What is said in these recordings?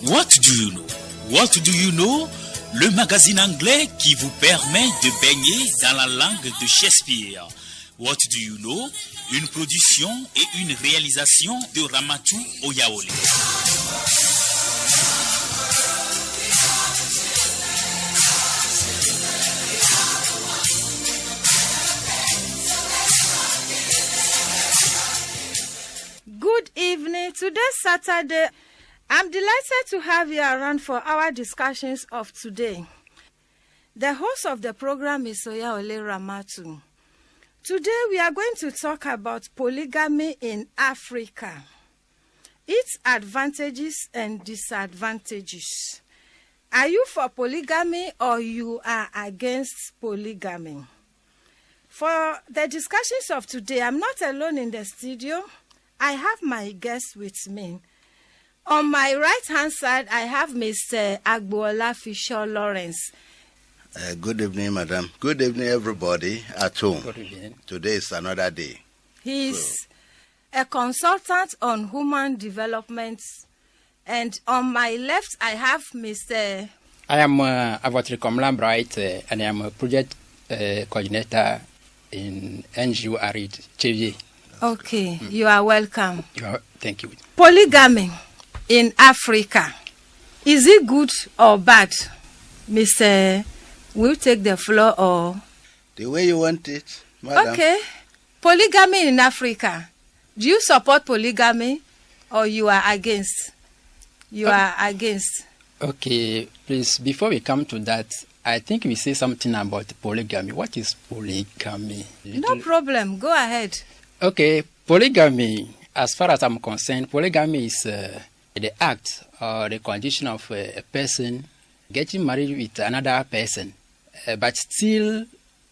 What do you know? What do you know? Le magazine anglais qui vous permet de baigner dans la langue de Shakespeare. What do you know? Une production et une réalisation de RAMATOU EYAWOLE. Good evening. Today's Saturday. I'm delighted to have you around for our discussions of today. The host of the program is EYAWOLE RAMATOU. Today we are going to talk about polygamy in Africa, its advantages and disadvantages. Are you for polygamy or you are against polygamy? For the discussions of today, I'm not alone in the studio. I have my guests with me. On my right-hand side, I have Mr. Agbola Fisher Lawrence. Good evening, madam. Good evening, everybody at home. Good evening. Today is another day. He is a consultant on human development. And on my left, I have Mr. I am Avatri Komlan Bright, and I am a project coordinator in NGO Arid Chevier. Okay, you are welcome. Thank you. Polygamy in Africa, is it good or bad? Mr. Will you take the floor or? The way you want it, madam. Okay. Polygamy in Africa. Do you support polygamy or you are against? You are against. Okay, please, before we come to that, I think we say something about polygamy. What is polygamy? No problem. Go ahead. Okay, polygamy, as far as I'm concerned, polygamy is the act or the condition of a person getting married with another person, but still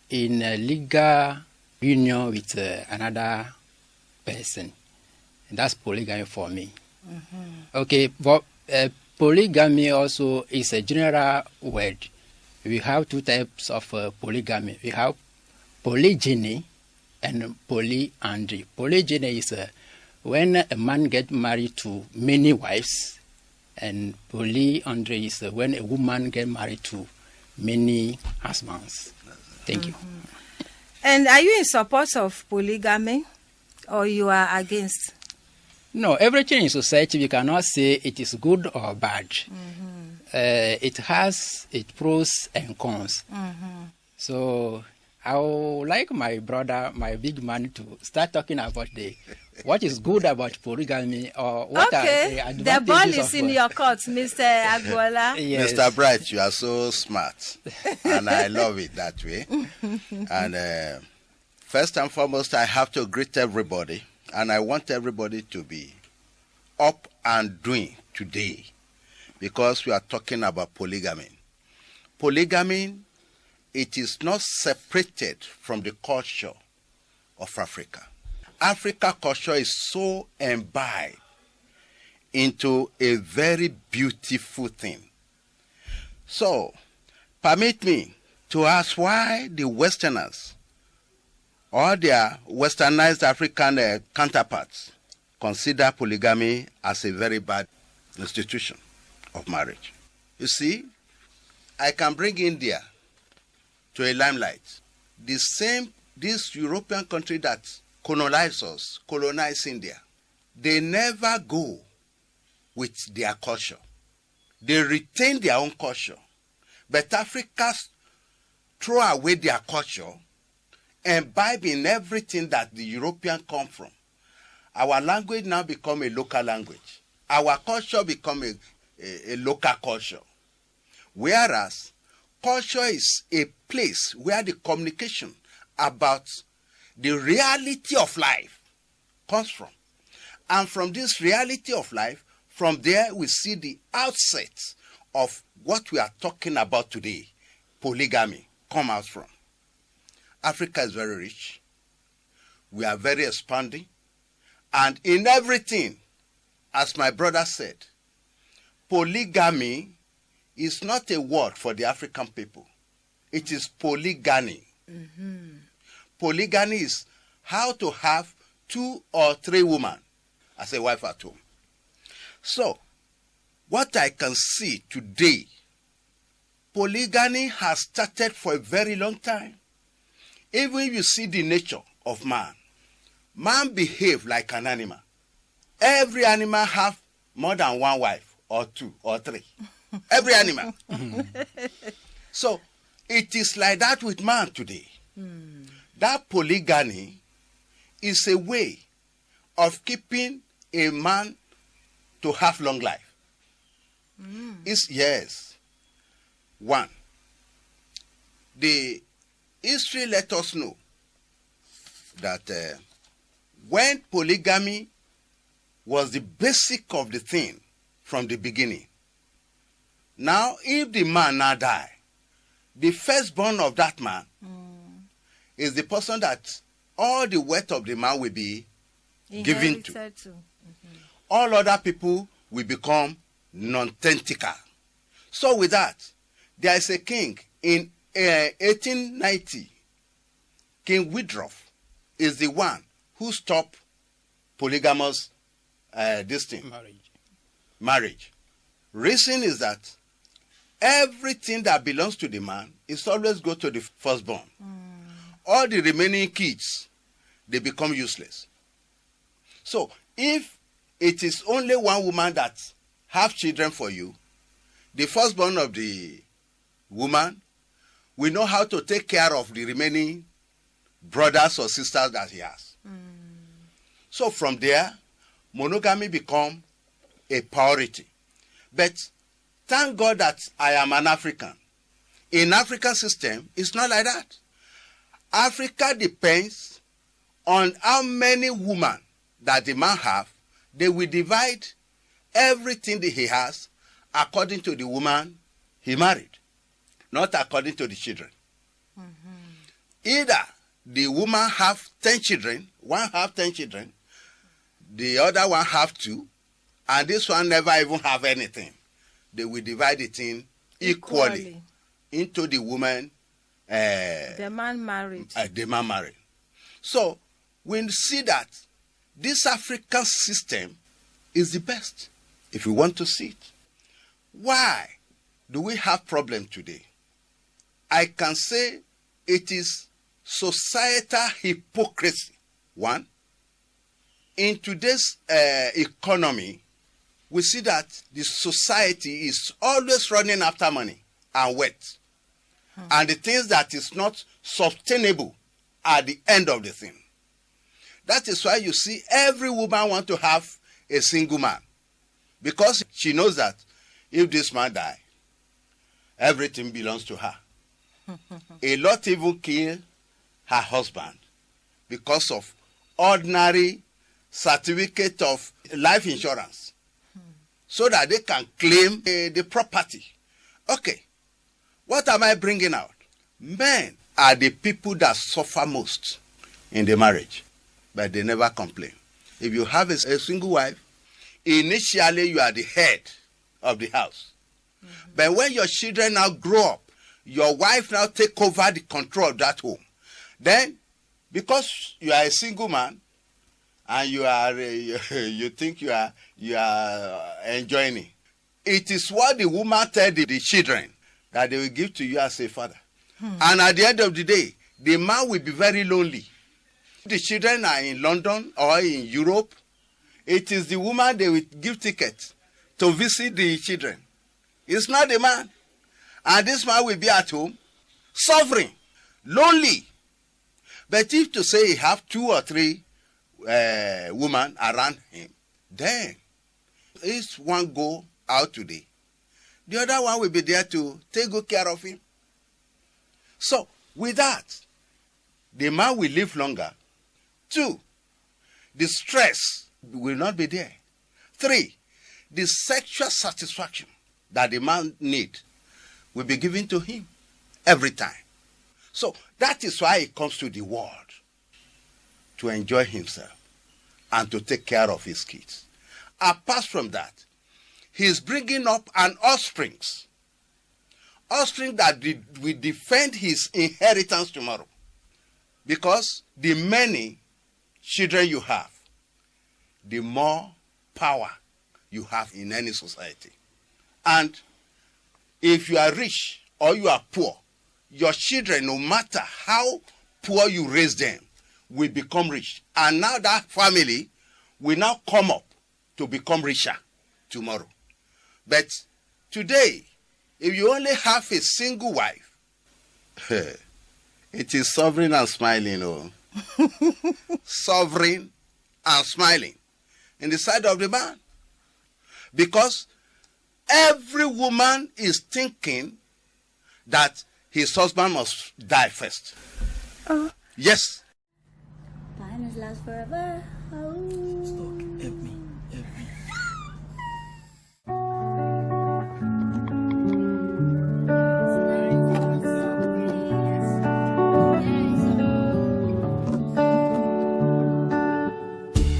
in a legal union with another person. And that's polygamy for me. Mm-hmm. Okay, but polygamy also is a general word. We have two types of polygamy. We have polygyny and polyandry. Polygyny is when a man gets married to many wives, and polyandry is when a woman gets married to many husbands. Thank you. And are you in support of polygamy or you are against? No, everything in society, we cannot say it is good or bad. It has its pros and cons. So I would like my brother, my big man, to start talking about what is good about polygamy or what are the advantages. The ball is in your court, Mr. Agbola. Yes. Mr. Bright, you are so smart, and I love it that way. And first and foremost, I have to greet everybody, and I want everybody to be up and doing today because we are talking about polygamy. Polygamy, it is not separated from the culture of Africa. Africa culture is so imbibed into a very beautiful thing. So, permit me to ask why the Westerners or their westernized African counterparts consider polygamy as a very bad institution of marriage. You see, I can bring India to a limelight. This European country that colonized India, they never go with their culture. They retain their own culture. But Africans throw away their culture, imbibe in everything that the European come from. Our language now become a local language. Our culture become a local culture. Whereas culture is a place where the communication about the reality of life comes from. And from this reality of life, from there we see the outset of what we are talking about today, polygamy, come out from. Africa is very rich. We are very expanding. And in everything, as my brother said, polygamy is not a word for the African people. It is polygamy. Polygamy is how to have 2 or 3 women as a wife at home. So, what I can see today, polygamy has started for a very long time. Even if you see the nature of man, man behaves like an animal. Every animal have more than one wife, or two, or three. Every animal. So, it is like that with man today. That polygamy is a way of keeping a man to have long life. Yes. One, the history let us know that when polygamy was the basic of the thing from the beginning, now if the man now die, the firstborn of that man is the person that all the wealth of the man will be given to. All other people will become non-tentacle. So with that, there is a king in 1890. King Woodruff is the one who stopped polygamous marriage. Reason is that everything that belongs to the man is always go to the firstborn. All the remaining kids, they become useless. So if it is only one woman that have children for you, the firstborn of the woman will know how to take care of the remaining brothers or sisters that he has. So from there, monogamy become a priority. But thank God that I am an African. In African system, it's not like that. Africa depends on how many women that the man have. They will divide everything that he has according to the woman he married, not according to the children. Either the woman have 10 children, one have 10 children, the other one have 2, and this one never even have anything. They will divide it in equally into the woman. The man married. The man married. So we see that this African system is the best if we want to see it. Why do we have problem today? I can say it is societal hypocrisy. One, in today's economy, we see that the society is always running after money and wealth. And the things that is not sustainable at the end of the thing. That is why you see every woman want to have a single man. Because she knows that if this man die, everything belongs to her. A lot even kill her husband because of ordinary certificate of life insurance. So that they can claim the property. Okay. What am I bringing out? Men are the people that suffer most in the marriage, but they never complain. If you have a single wife, initially you are the head of the house. But when your children now grow up, your wife now take over the control of that home. Then, because you are a single man, and you are you think you are enjoying it, it is what the woman tell the children that they will give to you as a father. And at the end of the day, the man will be very lonely. The children are in London or in Europe. It is the woman they will give tickets to visit the children. It's not the man. And this man will be at home, suffering, lonely. But if to say he have 2 or 3 women around him, then if one go out today, the other one will be there to take good care of him. So, with that, the man will live longer. 2, the stress will not be there. 3, the sexual satisfaction that the man need will be given to him every time. So, that is why he comes to the world, to enjoy himself and to take care of his kids. Apart from that, he is bringing up an offspring that will defend his inheritance tomorrow. Because the many children you have, the more power you have in any society. And if you are rich or you are poor, your children, no matter how poor you raise them, will become rich. And now that family will now come up to become richer tomorrow. But today, if you only have a single wife, it is suffering and smiling, oh. Suffering and smiling in the side of the man. Because every woman is thinking that his husband must die first. Yes. Diamonds last forever. Stop. Help me.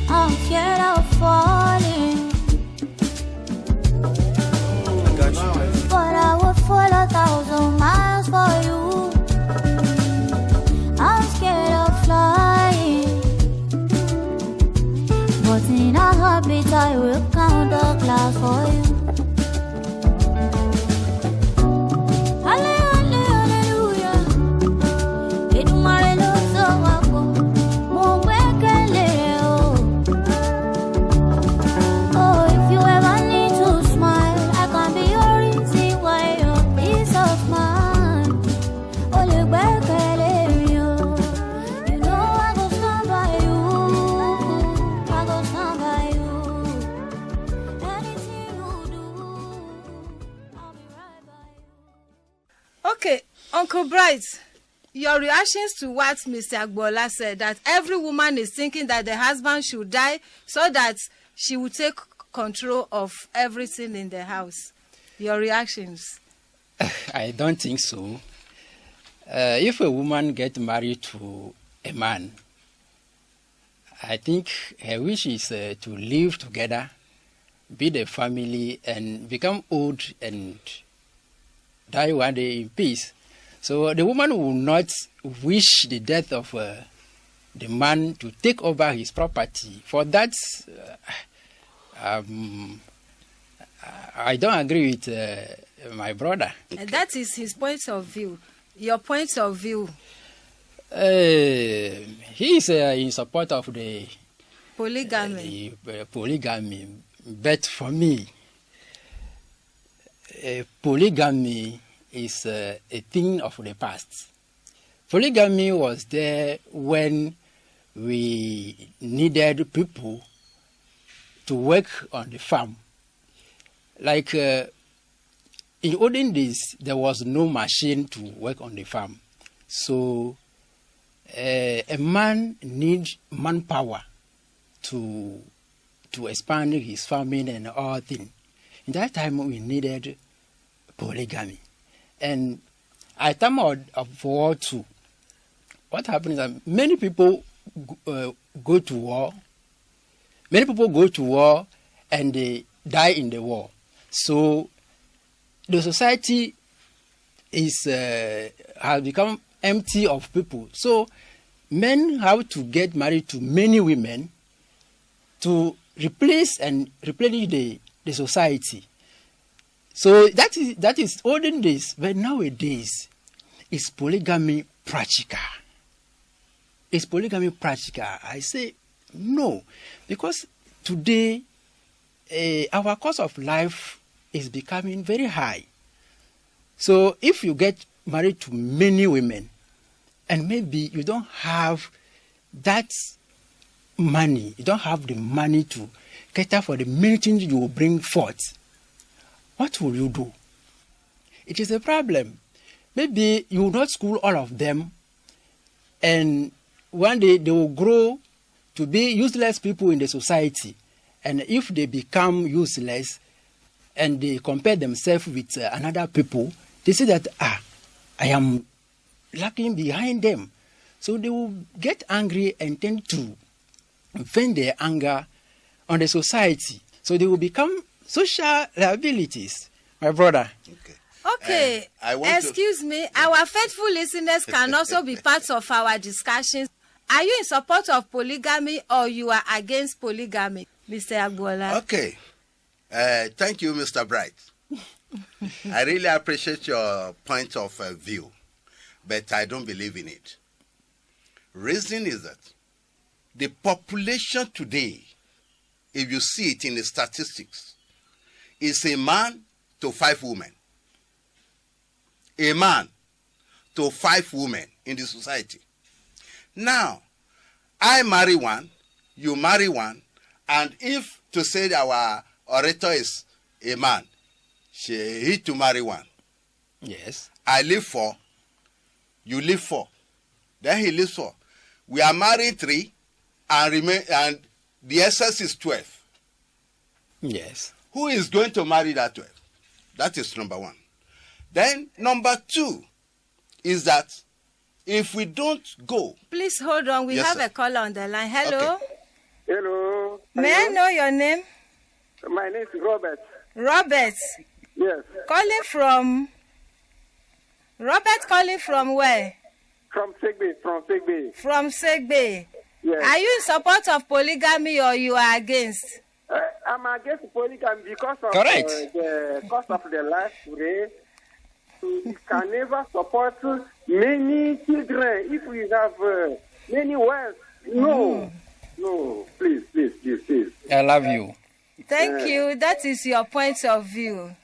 I'm scared of falling, I got you. but I would fall 1,000 miles for you. I'm scared of flying, but in a heartbeat I will count the clouds for you. Hallelujah, Edumare lo so wako, mo gbẹ́kẹ̀lé o. Oh, if you ever need to smile, I can be your reason why your peace of mind. Oh, lè gbẹ́kẹ̀lé mi o. You know I go stand by you. I go stand by you. Anything you do, I'll be right by you. Okay, Uncle Bright, your reactions to what Mr. Agbola said, that every woman is thinking that the husband should die so that she will take control of everything in the house. Your reactions? I don't think so. If a woman gets married to a man, I think her wish is to live together, build a family, and become old and die one day in peace. So the woman will not wish the death of the man to take over his property. For that, I don't agree with my brother. That is his point of view. Your point of view? He is in support of the Polygamy. Polygamy. But for me, polygamy is a thing of the past. Polygamy was there when we needed people to work on the farm. Like in olden days, there was no machine to work on the farm. So a man needs manpower to expand his farming and all things. In that time, we needed polygamy. And at time of World War II, what happens is that many people go to war. Many people go to war and they die in the war. So the society has become empty of people. So men have to get married to many women to replace and replenish the society. So that is olden days, but nowadays, is polygamy practical? Is polygamy practical? I say no, because today our cost of life is becoming very high. So if you get married to many women, and maybe you don't have that money, you don't have the money to cater for the many things you will bring forth, what will you do? It is a problem. Maybe you will not school all of them, and one day they will grow to be useless people in the society. And if they become useless and they compare themselves with another people, they say that, I am lagging behind them. So they will get angry and tend to vent their anger on the society. So they will become social liabilities, my brother. Okay, excuse me. Our faithful listeners can also be part of our discussions. Are you in support of polygamy or you are against polygamy, Mr. Agbola? Okay. Thank you, Mr. Bright. I really appreciate your point of view, but I don't believe in it. Reason is that the population today, if you see it in the statistics, is a man to 5 women. A man to 5 women in the society. Now, I marry one, you marry one, and if to say that our orator is a man, he to marry one. Yes. I live 4, you live 4, then he lives 4. We are married 3, and the excess is 12. Yes. Who is going to marry that 12? That is number 1. Then number 2 is that if we don't go... Please hold on. We have a caller on the line. Hello. Okay. Hello. May I know your name? My name is Robert. Robert. Yes. Calling from... Robert calling from where? From Segbe. From Segbe. Yes. Are you in support of polygamy or you are against? I'm against polygamy because of Correct. The cost of the life today. We can never support many children if we have many wives. No. No. Please. I love you. Thank you. That is your point of view.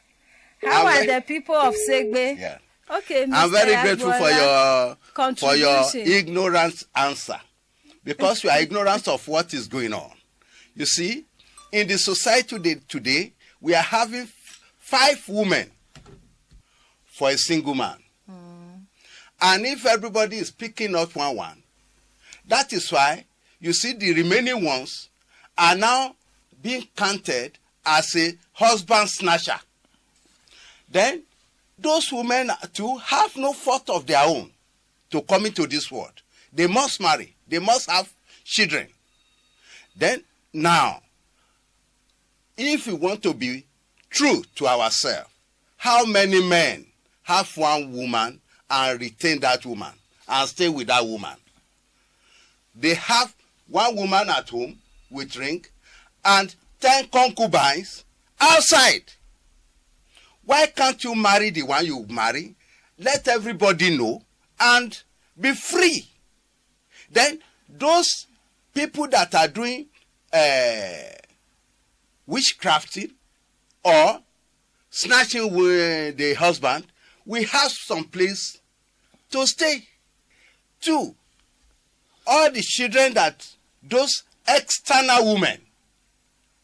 How are the people of Segbe? Yeah. Okay, Mr. I'm very grateful for your contribution. ignorant answer, because you are ignorant of what is going on. You see, in the society today, we are having 5 women for a single man. And if everybody is picking up one, that is why you see the remaining ones are now being counted as a husband snatcher. Then those women too have no fault of their own to come into this world. They must marry. They must have children. Then now, if we want to be true to ourselves, how many men have one woman and retain that woman and stay with that woman? They have one woman at home with ring and 10 concubines outside. Why can't you marry the one you marry? Let everybody know and be free. Then those people that are doing witchcrafting or snatching with the husband, we have some place to stay. 2, all the children that those external women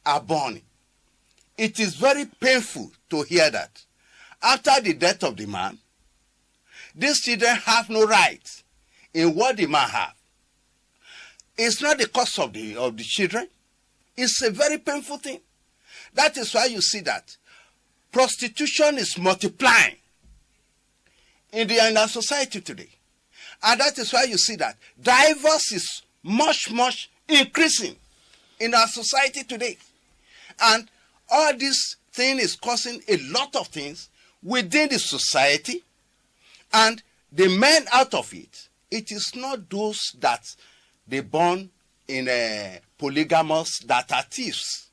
are born, it is very painful to hear that after the death of the man, these children have no right in what the man have. It's not the cause of the children. It's a very painful thing. That is why you see that prostitution is multiplying in our society today. And that is why you see that divorce is much increasing in our society today. And all this thing is causing a lot of things within the society, and the men out of it. It is not those that they born in polygamous that are thieves.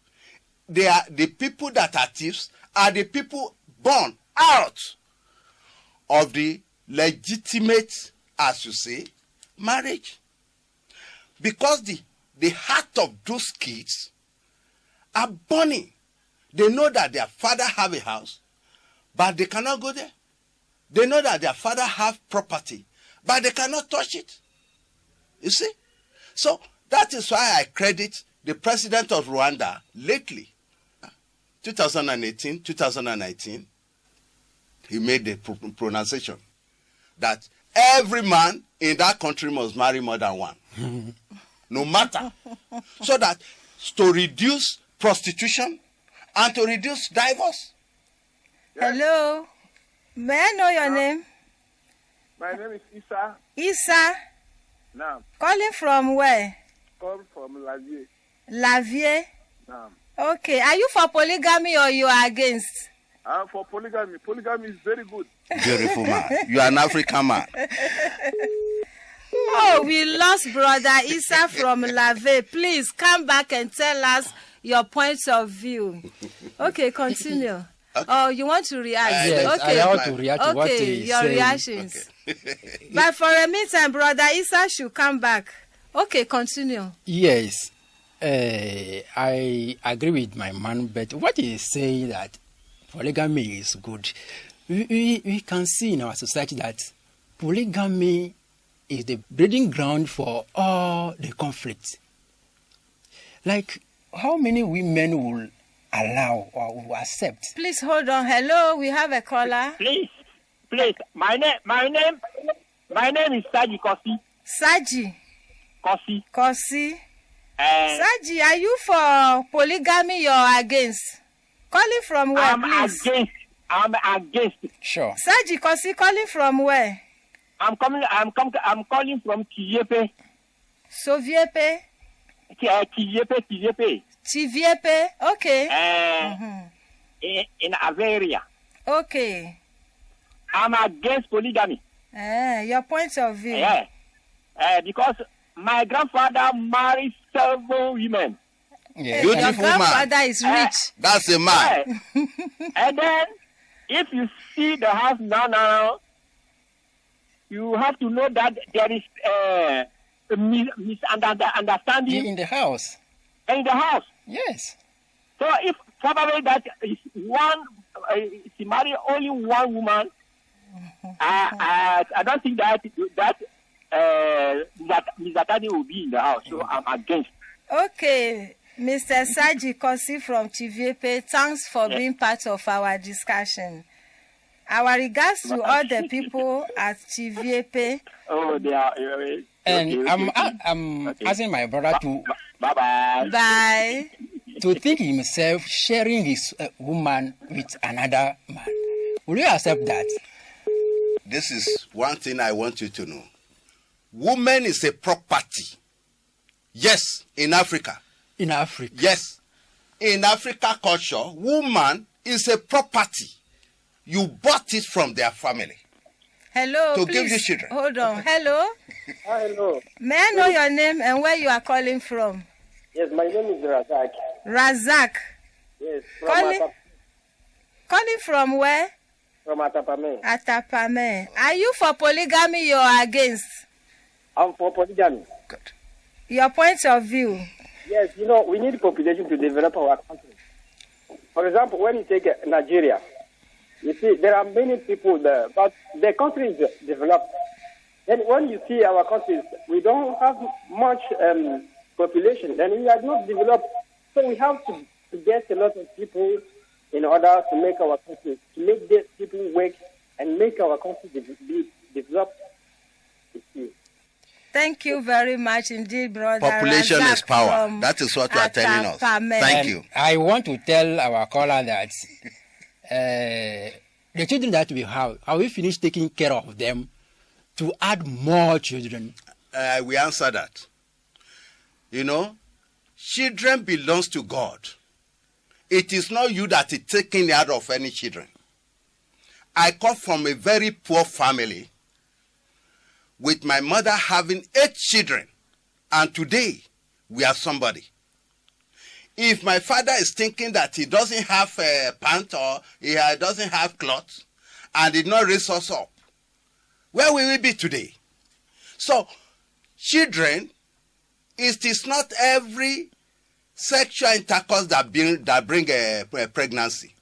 They are the people that are thieves are the people born out of the legitimate, as you say, marriage. Because the heart of those kids are burning. They know that their father have a house, but they cannot go there. They know that their father have property, but they cannot touch it. You see? So that is why I credit the president of Rwanda lately, 2018, 2019, he made the pronunciation that every man in that country must marry more than one. No matter. So that to reduce prostitution and to reduce divorce. Hello. May I know your name? My name is Isa. Isa. Naam. Calling from where? Come from Lavier. Lavier. Naam. Okay. Are you for polygamy or you are against? I'm for polygamy. Polygamy is very good. Beautiful man. You are an African man. Oh, we lost brother Isa from Lavier. Please come back and tell us your points of view. Okay, continue. Oh, you want to react? Yes, okay. I want to react to what Okay, he's your saying. reactions. But for a meantime, Brother Isa should come back. Okay, continue. Yes, I agree with my man, but what he is saying that polygamy is good. We can see in our society that polygamy is the breeding ground for all the conflicts. Like, how many women will allow or will accept? Please hold on. Hello, we have a caller. Please. My name is Saji Kosi. Saji Kosi. Kosi. Saji, are you for polygamy or against? Calling from where, please? I'm against. Sure. Saji Kosi, calling from where? I'm calling from Tiepe. Soviepe? Tiepe. Chiviepe? Okay. In Averia. Okay. I'm against polygamy. Your point of view. Yeah. Because my grandfather married 7 women. Yeah. Your Beautiful grandfather man. is rich. That's a man. And then, if you see the house now, you have to know that there is a misunderstanding In the house. in the house. Yes. So if probably that is one, she married only one woman, I don't think that misunderstanding will be in the house. So I'm against. Okay, Mr. Saji Kosi from Chiviepe, thanks for being part of our discussion. Our regards to all the people at Chiviepe. Oh, they are. And I'm asking my brother to Bye-bye. Bye. to think himself sharing his woman with another man. Will you accept that? This is one thing I want you to know. Woman is a property. Yes, in Africa. In Africa. Yes. In Africa culture, woman is a property. You bought it from their family. Hello, To please. give you children. Hold on. Hello. Hello. May I know your name and where you are calling from? Yes, my name is Razak. Razak. Yes, Calling from where? from Atapame. Atapame. Are you for polygamy or against? I'm for polygamy. Your point of view. Yes, we need population to develop our country. For example, when you take Nigeria, you see there are many people there, but the country is developed. Then when you see our countries, we don't have much population, and we are not developed. So we have to get a lot of people in order to make our country, to make these people work and make our country be developed. You see. Thank you very much indeed, brother. Population Razak is power. from That is what you are telling us. Atapame. Thank you. I want to tell our caller that the children that we have we finished taking care of them to add more children? We answer that. Children belongs to God. It is not you that is taking out of any children. I come from a very poor family with my mother having 8 children, and today we are somebody. If my father is thinking that he doesn't have a pant or he doesn't have clothes and did not raise us up, where will we be today? So, children, it is not every sexual intercourse that bring a pregnancy.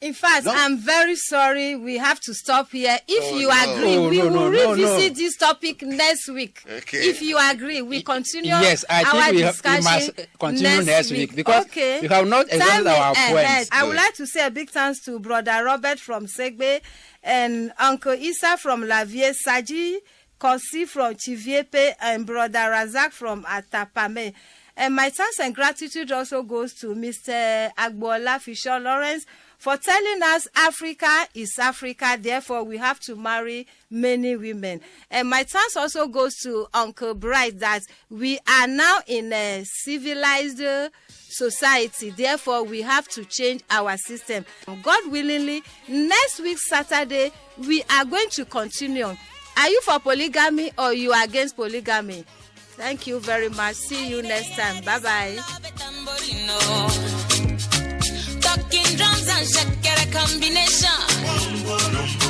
In fact, No? I'm very sorry. We have to stop here. If you no. agree, we No, will no, revisit no. this topic next week. Okay. If you agree, we continue Yes, I our think we discussion must continue next week because okay. we have not exhausted Time our ahead. points. I would like to say a big thanks to Brother Robert from Segbe and Uncle Isa from Lavie, Saji Kosi from Chiviepe, and Brother Razak from Atapame. And my thanks and gratitude also goes to Mr. Agbola Fisher Lawrence for telling us Africa is Africa, therefore we have to marry many women. And my thanks also goes to Uncle Bright that we are now in a civilized society, therefore we have to change our system. God willingly, next week Saturday, we are going to continue. Are you for polygamy or you are against polygamy? Thank you very much. See you next time. Bye-bye. talking drums and shakera combination.